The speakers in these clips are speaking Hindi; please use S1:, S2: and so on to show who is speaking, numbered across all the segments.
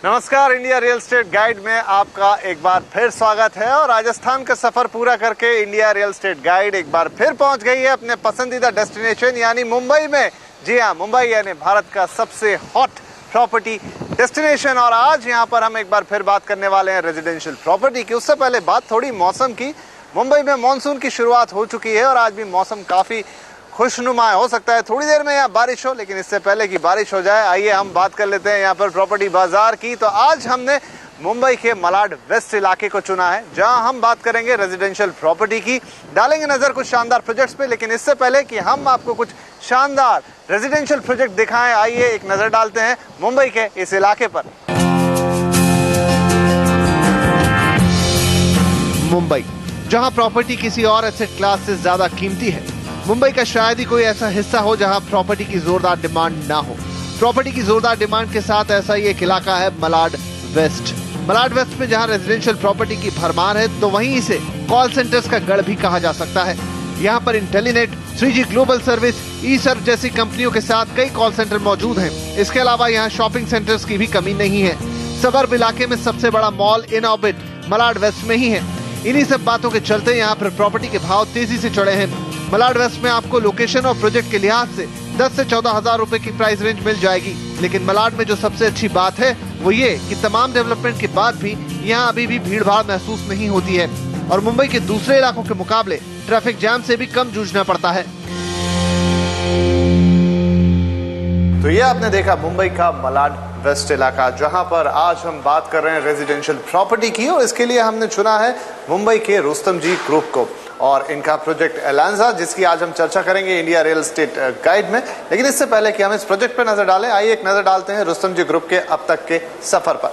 S1: नमस्कार, इंडिया रियल एस्टेट गाइड में आपका एक बार फिर स्वागत है। और राजस्थान का सफर पूरा करके इंडिया रियल एस्टेट गाइड एक बार फिर पहुंच गई है अपने पसंदीदा डेस्टिनेशन यानी मुंबई में। जी हां, मुंबई यानी भारत का सबसे हॉट प्रॉपर्टी डेस्टिनेशन। और आज यहां पर हम एक बार फिर बात करने वाले हैं रेजिडेंशियल प्रॉपर्टी की। उससे पहले बात थोड़ी मौसम की। मुंबई में मानसून की शुरुआत हो चुकी है और आज भी मौसम काफ़ी खुशनुमा हो सकता है थोड़ी देर में यहाँ बारिश हो, लेकिन इससे पहले कि बारिश हो जाए आइए हम बात कर लेते हैं यहाँ पर प्रॉपर्टी बाजार की। तो आज हमने मुंबई के मलाड वेस्ट इलाके को चुना है जहां हम बात करेंगे रेजिडेंशियल प्रॉपर्टी की। डालेंगे नजर कुछ शानदार प्रोजेक्ट्स पे, लेकिन इससे पहले कि हम आपको कुछ शानदार रेजिडेंशियल प्रोजेक्ट दिखाएं आइए एक नजर डालते हैं मुंबई के इस इलाके पर। मुंबई, जहां प्रॉपर्टी किसी और एसेट क्लास से ज्यादा कीमती है। मुंबई का शायद ही कोई ऐसा हिस्सा हो जहां प्रॉपर्टी की जोरदार डिमांड ना हो। प्रॉपर्टी की जोरदार डिमांड के साथ ऐसा ही एक इलाका है मलाड वेस्ट। मलाड वेस्ट में जहां रेजिडेंशियल प्रॉपर्टी की भरमार है तो वहीं इसे कॉल सेंटर्स का गढ़ भी कहा जा सकता है। यहाँ पर इंटेलीनेट, 3G ग्लोबल सर्विस, ई-सर्व जैसी कंपनियों के साथ कई कॉल सेंटर मौजूद हैं। इसके अलावा यहाँ शॉपिंग सेंटर्स की भी कमी नहीं है। सबर्ब इलाके में सबसे बड़ा mall Inorbit Malad west में ही है। इन्हीं सब बातों के चलते यहाँ पर प्रॉपर्टी के भाव तेजी से चढ़े हैं। मलाड वेस्ट में आपको लोकेशन और प्रोजेक्ट के लिहाज से 10 से 14 हजार रुपए की प्राइस रेंज मिल जाएगी। लेकिन मलाड में जो सबसे अच्छी बात है वो ये कि तमाम डेवलपमेंट के बाद भी यहाँ अभी भी भीड़ भाड़ महसूस नहीं होती है और मुंबई के दूसरे इलाकों के मुकाबले ट्रैफिक जाम से भी कम जूझना पड़ता है। तो ये आपने देखा मुंबई का मलाड वेस्ट इलाका, जहां पर आज हम बात कर रहे हैं रेजिडेंशियल प्रॉपर्टी की। और इसके लिए हमने चुना है मुंबई के रुस्तम जी ग्रुप को और इनका प्रोजेक्ट एलांजा, जिसकी आज हम चर्चा करेंगे इंडिया रियल एस्टेट गाइड में। लेकिन इससे पहले कि हम इस प्रोजेक्ट पर नजर डालें आइए एक नजर डालते हैं रुस्तम जी ग्रुप के अब तक के सफर पर।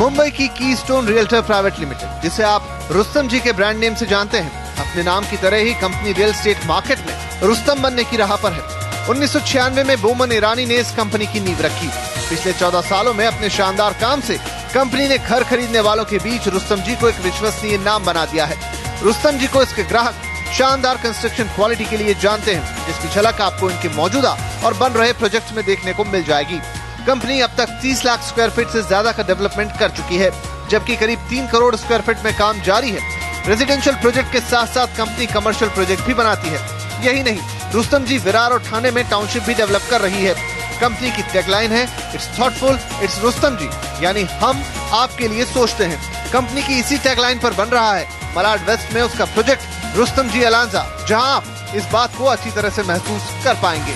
S1: मुंबई की कीस्टोन रियल्टर प्राइवेट लिमिटेड, जिसे आप रुस्तम जी के ब्रांड नेम से जानते हैं, अपने नाम की तरह ही कंपनी रियल एस्टेट मार्केट में रुस्तम बनने की राह पर है। 1996 में बोमन ईरानी ने इस कंपनी की नींव रखी। पिछले 14 सालों में अपने शानदार काम से कंपनी ने घर खरीदने वालों के बीच रुस्तम जी को एक विश्वसनीय नाम बना दिया है। रुस्तम जी को इसके ग्राहक शानदार कंस्ट्रक्शन क्वालिटी के लिए जानते हैं, जिसकी झलक आपको इनके मौजूदा और बन रहे प्रोजेक्ट्स में देखने को मिल जाएगी। कंपनी अब तक 30 लाख स्क्वायर फीट से ज्यादा का डेवलपमेंट कर चुकी है, जबकि करीब 3 करोड़ स्क्वायर फीट में काम जारी है। रेजिडेंशियल प्रोजेक्ट के साथ साथ कंपनी कमर्शियल प्रोजेक्ट भी बनाती है। यही नहीं, रुस्तम जी विरार और ठाणे में टाउनशिप भी डेवलप कर रही है। कंपनी की टैगलाइन है इट्स थॉटफुल, इट्स रुस्तम जी, यानी हम आपके लिए सोचते हैं। कंपनी की इसी टैगलाइन पर बन रहा है मलाड वेस्ट में उसका प्रोजेक्ट रुस्तम जी एलांजा, जहां आप इस बात को अच्छी तरह से महसूस कर पाएंगे।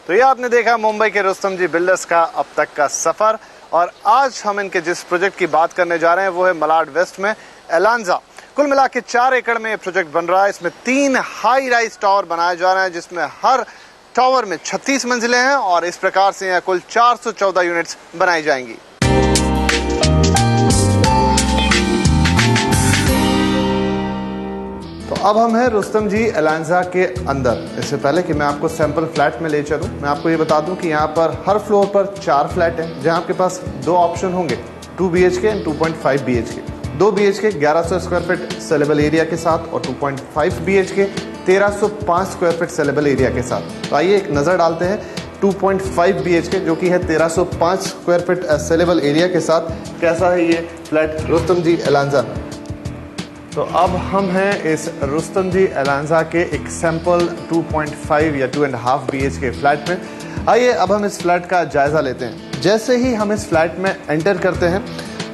S1: तो ये आपने देखा मुंबई के रुस्तम जी बिल्डर्स का अब तक का सफर। और आज हम इनके जिस प्रोजेक्ट की बात करने जा रहे हैं वो है मलाड वेस्ट में एलांजा। कुल मिला के 4 एकड़ में ये प्रोजेक्ट बन रहा है। इसमें 3 हाई राइज टावर बनाए जा रहे हैं, जिसमें हर टावर में 36 मंजिलें हैं और इस प्रकार से यहाँ कुल 414 यूनिट्स बनाई जाएंगी। तो अब हम हैं रुस्तम जी एलांजा के अंदर। इससे पहले कि मैं आपको सैंपल फ्लैट में ले चलूं, मैं आपको ये बता दूं कि यहाँ पर हर फ्लोर पर 4 फ्लैट हैं, जहाँ आपके पास 2 ऑप्शन होंगे, 2 BHK and 2.5 BHK। 2 BHK 1100 square feet saleable area के साथ और 2.5 BHK 1305 square feet saleable area के साथ। तो आइए एक नज़र डालते हैं 2.5 BHK जो कि है 1305 स्क्वायर फीट सेलेबल एरिया के साथ, कैसा है ये फ्लैट रुस्तम जी एलांजा। तो अब हम हैं इस रुस्तम जी एलांजा के एक सैंपल 2.5 या 2.5 BHK फ्लैट में। आइए अब हम इस फ्लैट का जायज़ा लेते हैं। जैसे ही हम इस फ्लैट में एंटर करते हैं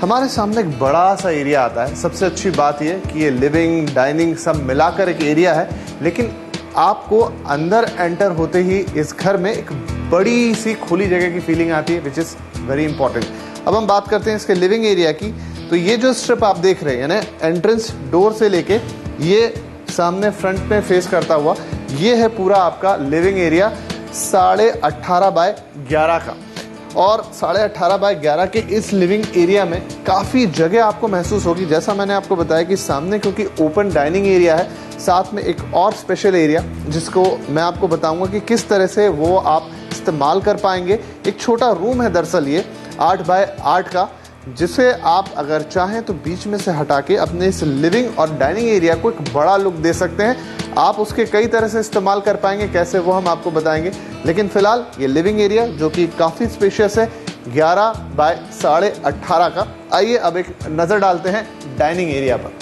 S1: हमारे सामने एक बड़ा सा एरिया आता है। सबसे अच्छी बात यह कि ये लिविंग, डाइनिंग सब मिलाकर एक एरिया है, लेकिन आपको अंदर एंटर होते ही इस घर में एक बड़ी सी खुली जगह की फीलिंग आती है, विच इज़ वेरी इंपॉर्टेंट। अब हम बात करते हैं इसके लिविंग एरिया की। तो ये जो स्ट्रिप आप देख रहे हैं ना, एंट्रेंस डोर से लेके ये सामने फ्रंट में फेस करता हुआ, ये है पूरा आपका लिविंग एरिया 18.5 बाय 11 का। और 18.5 बाय 11 के इस लिविंग एरिया में काफ़ी जगह आपको महसूस होगी। जैसा मैंने आपको बताया कि सामने क्योंकि ओपन डाइनिंग एरिया है, साथ में एक और स्पेशल एरिया जिसको मैं आपको बताऊंगा कि किस तरह से वो आप इस्तेमाल कर पाएंगे। एक छोटा रूम है दरअसल ये 8 बाय 8 का, जिसे आप अगर चाहें तो बीच में से हटा के अपने इस लिविंग और डाइनिंग एरिया को एक बड़ा लुक दे सकते हैं। आप उसके कई तरह से इस्तेमाल कर पाएंगे, कैसे वो हम आपको बताएंगे। लेकिन फिलहाल ये लिविंग एरिया जो कि काफ़ी स्पेशियस है, 11 बाय 18.5 का। आइए अब एक नज़र डालते हैं डाइनिंग एरिया पर।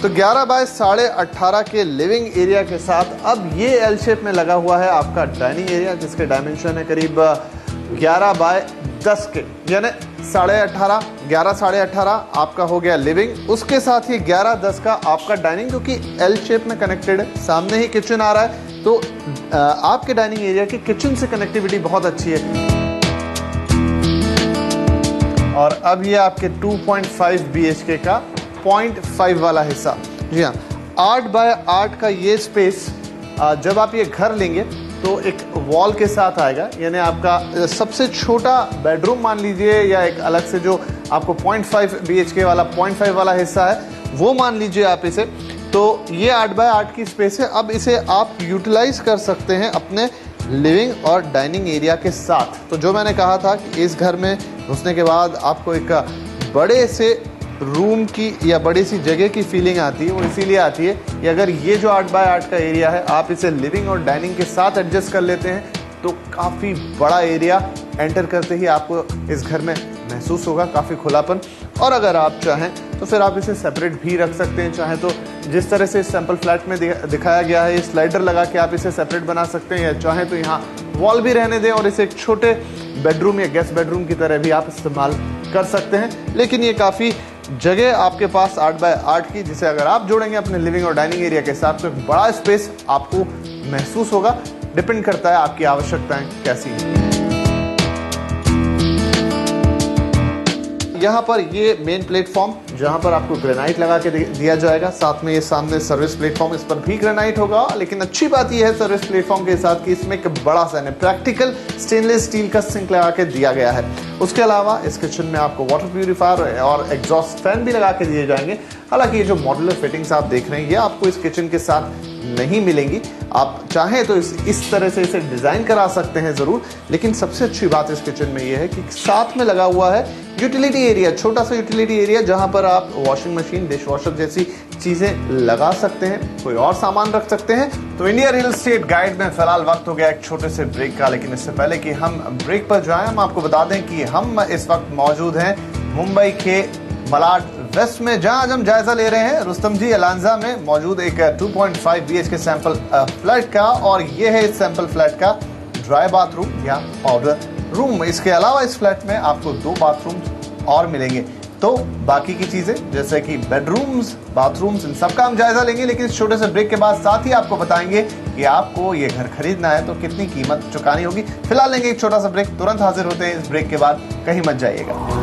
S1: तो 11 बाय 18.5 के लिविंग एरिया के साथ अब ये एल शेप में लगा हुआ है आपका डाइनिंग एरिया, जिसके डायमेंशन है करीब 11 बाय 10 के, यानी 18.5, 11 18.5 आपका हो गया लिविंग। उसके साथ ही 11-10 का आपका डाइनिंग, जो कि एल शेप में कनेक्टेड है। सामने ही किचन आ रहा है, तो आपके डाइनिंग एरिया की किचन से कनेक्टिविटी बहुत अच्छी है। और अब ये आपके 2.5 BHK का 0.5 वाला हिस्सा। जी हाँ, 8 बाय 8 का ये स्पेस जब आप ये घर लेंगे तो एक वॉल के साथ आएगा, यानी आपका सबसे छोटा बेडरूम मान लीजिए, या एक अलग से जो आपको 0.5 BHK वाला 0.5 वाला हिस्सा है वो मान लीजिए आप इसे। तो ये 8 बाय 8 की स्पेस है। अब इसे आप यूटिलाइज कर सकते हैं अपने लिविंग और डाइनिंग एरिया के साथ। तो जो मैंने कहा था कि इस घर में घुसने के बाद आपको एक बड़े से रूम की या बड़ी सी जगह की फीलिंग आती है, वो इसीलिए आती है कि अगर ये जो 8 बाय 8 का एरिया है आप इसे लिविंग और डाइनिंग के साथ एडजस्ट कर लेते हैं तो काफ़ी बड़ा एरिया एंटर करते ही आपको इस घर में महसूस होगा, काफ़ी खुलापन। और अगर आप चाहें तो फिर आप इसे सेपरेट भी रख सकते हैं। चाहे तो जिस तरह से इस सैम्पल फ्लैट में दिखाया गया है, ये स्लाइडर लगा के आप इसे सेपरेट बना सकते हैं, या चाहें तो यहाँ वॉल भी रहने दें और इसे एक छोटे बेडरूम या गेस्ट बेडरूम की तरह भी आप इस्तेमाल कर सकते हैं। लेकिन ये काफ़ी जगह आपके पास 8 बाय 8 की, जिसे अगर आप जोड़ेंगे अपने लिविंग और डाइनिंग एरिया के साथ तो एक बड़ा स्पेस आपको महसूस होगा। डिपेंड करता है आपकी आवश्यकताएं कैसी हैं। यहाँ पर ये मेन प्लेटफॉर्म जहाँ पर आपको ग्रेनाइट लगा के दिया जाएगा, साथ में ये सामने सर्विस प्लेटफॉर्म, इस पर भी ग्रेनाइट होगा। लेकिन अच्छी बात यह है सर्विस प्लेटफॉर्म के साथ कि इसमें एक बड़ा सा प्रैक्टिकल स्टेनलेस स्टील का सिंक लगा के दिया गया है। उसके अलावा इस किचन में आपको वाटर प्यूरिफायर और एग्जॉस्ट फैन भी लगा के दिए जाएंगे। हालांकि ये जो मॉड्यूलर फिटिंग्स आप देख रहे हैं ये आपको इस किचन के साथ नहीं मिलेंगी। आप चाहें तो इस तरह से इसे डिज़ाइन करा सकते हैं ज़रूर, लेकिन सबसे अच्छी बात इस किचन में ये है कि साथ में लगा हुआ है यूटिलिटी एरिया, छोटा सा यूटिलिटी एरिया, जहां पर आप वॉशिंग मशीन, डिश वॉशर जैसी चीज़ें लगा सकते हैं, कोई और सामान रख सकते हैं। तो इंडिया रियल एस्टेट गाइड में फिलहाल वक्त हो गया एक छोटे से ब्रेक का, लेकिन इससे पहले कि हम ब्रेक पर जाएं हम आपको बता दें कि हम इस वक्त मौजूद हैं मुंबई के मलाड वेस्ट में, जहां आज हम जायजा ले रहे हैं रुस्तम जी अलांजा में मौजूद एक 2.5 BHK सैंपल फ्लैट का। और ये है इस सैंपल फ्लैट का ड्राई बाथरूम या पाउडर रूम। इसके अलावा इस फ्लैट में आपको 2 बाथरूम और मिलेंगे। तो बाकी की चीजें जैसे कि बेडरूम्स, बाथरूम्स, इन सब का हम जायजा लेंगे, लेकिन इस छोटे से ब्रेक के बाद साथ ही आपको बताएंगे कि आपको ये घर खरीदना है तो कितनी कीमत चुकानी होगी। फिलहाल लेंगे एक छोटा सा ब्रेक, तुरंत हाजिर होते हैं इस ब्रेक के बाद, कहीं मत जाइएगा।